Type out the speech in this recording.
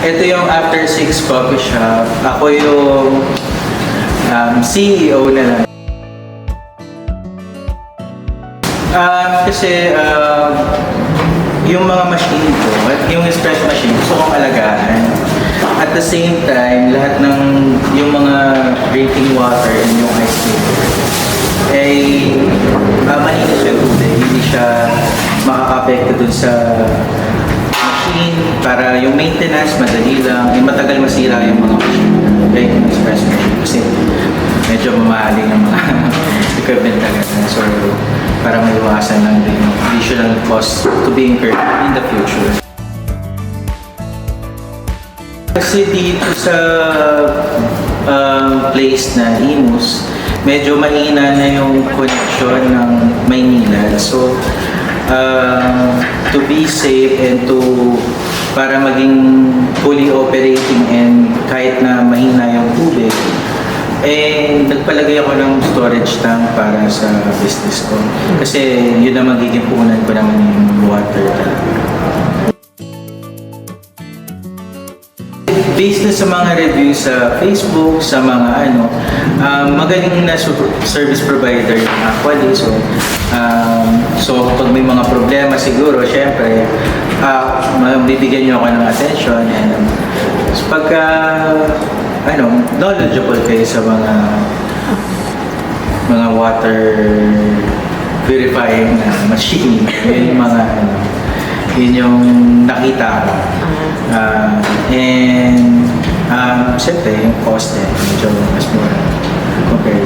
ito yung After 6 Coffee Shop. Ako yung CEO na lang. Kasi yung mga machine ko, at yung espresso machine, gusto kong alagaan. At the same time, lahat ng yung mga drinking water and yung ice cream ay malinis siya tubig. Hindi siya makaka-apekto dun sa machine para yung maintenance madali lang. Matagal masira yung mga machine. Like yung espresso machine. Kasi medyo mamahaling ang mga equipment talaga. So, para maiwasan lang din yung additional cost to be incurred in the future. Kasi dito sa place na Imus, medyo mahina na yung connection ng Maynila. So, to be safe and para maging fully operating and kahit na mahina yung tubig, nagpalagay ako ng storage tank para sa business ko. Kasi yun ang magiging puhunan ko naman yung water talaga. Based na sa mga reviews sa Facebook, sa mga magaling na service provider actually. So pag may mga problema siguro, syempre, bibigyan niyo ako ng attention. And pagka knowledgeable kayo sa mga water purifying machine, yun yung nakita ko. And siyempre yung cost medyo mas mura compared